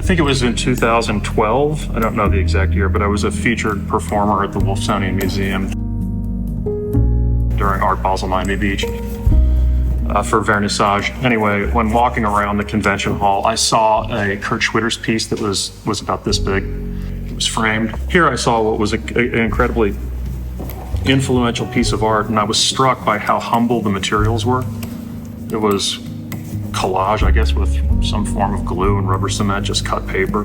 think it was in 2012. I don't know the exact year, but I was a featured performer at the Wolfsonian Museum during Art Basel Miami Beach for vernissage. Anyway, when walking around the convention hall, I saw a Kurt Schwitters piece that was about this big. It was framed. Here I saw what was an incredibly influential piece of art, and I was struck by how humble the materials were. It was collage, I guess, with some form of glue and rubber cement, just cut paper.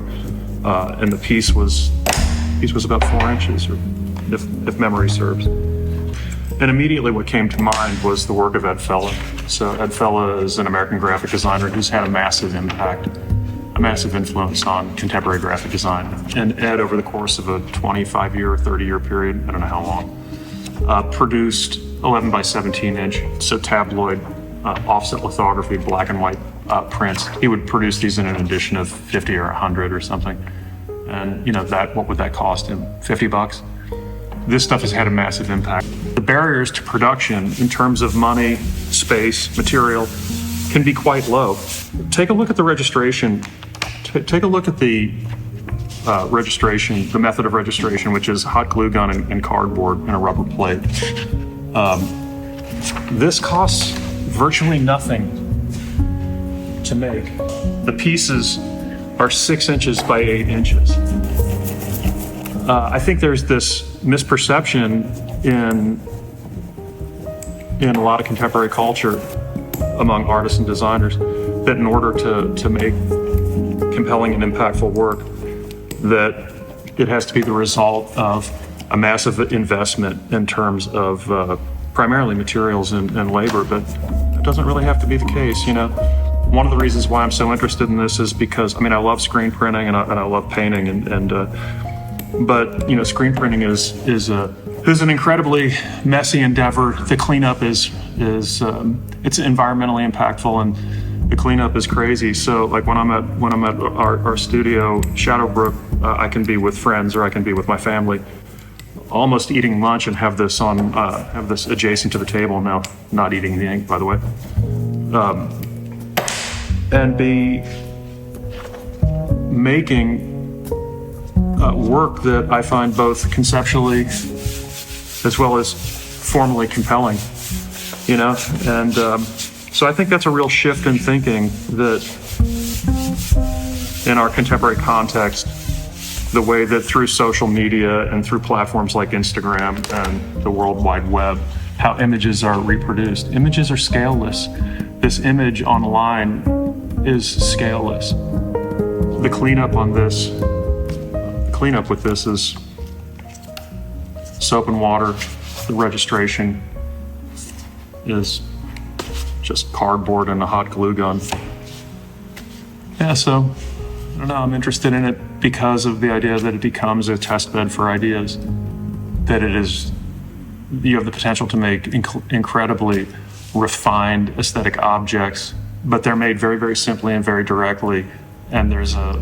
And the piece was about 4 inches, or if memory serves. And immediately what came to mind was the work of Ed Fella. So Ed Fella is an American graphic designer who's had a massive impact, a massive influence on contemporary graphic design. And Ed, over the course of a 25-year or 30-year period, I don't know how long, produced 11 by 17 inch, so tabloid, offset lithography, black and white prints. He would produce these in an edition of 50 or 100 or something. And what would that cost him? $50? This stuff has had a massive impact. The barriers to production in terms of money, space, material can be quite low. Take a look at the registration. Take a look at the registration, the method of registration, which is hot glue gun and cardboard and a rubber plate. This costs virtually nothing to make. The pieces are 6 inches by 8 inches. I think there's this misperception in a lot of contemporary culture among artists and designers that in order to make compelling and impactful work, that it has to be the result of a massive investment in terms of primarily materials and labor, but it doesn't really have to be the case. One of the reasons why I'm so interested in this is because, I love screen printing and I love painting, but screen printing is an incredibly messy endeavor. The cleanup is it's environmentally impactful, and the cleanup is crazy. So like when I'm at our studio, Shadowbrook, I can be with friends or I can be with my family, almost eating lunch and have this adjacent to the table. Now, not eating the ink, by the way, and be making work that I find both conceptually as well as formally compelling, and so I think that's a real shift in thinking that in our contemporary context, the way that through social media and through platforms like Instagram and the World Wide Web, how images are reproduced. Images are scaleless. This image online is scaleless. The cleanup with this is soap and water. The registration is just cardboard and a hot glue gun. Yeah, so I don't know, I'm interested in it because of the idea that it becomes a test bed for ideas, that you have the potential to make incredibly refined aesthetic objects, but they're made very, very simply and very directly, and there's a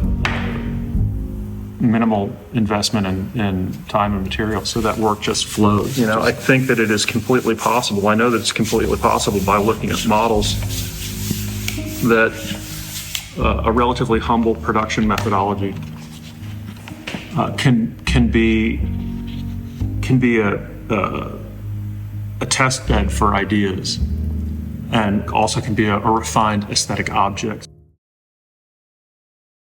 minimal investment in time and material, so that work just flows. I think that it is completely possible. I know that it's completely possible by looking at models that a relatively humble production methodology can be a test bed for ideas, and also can be a refined aesthetic object.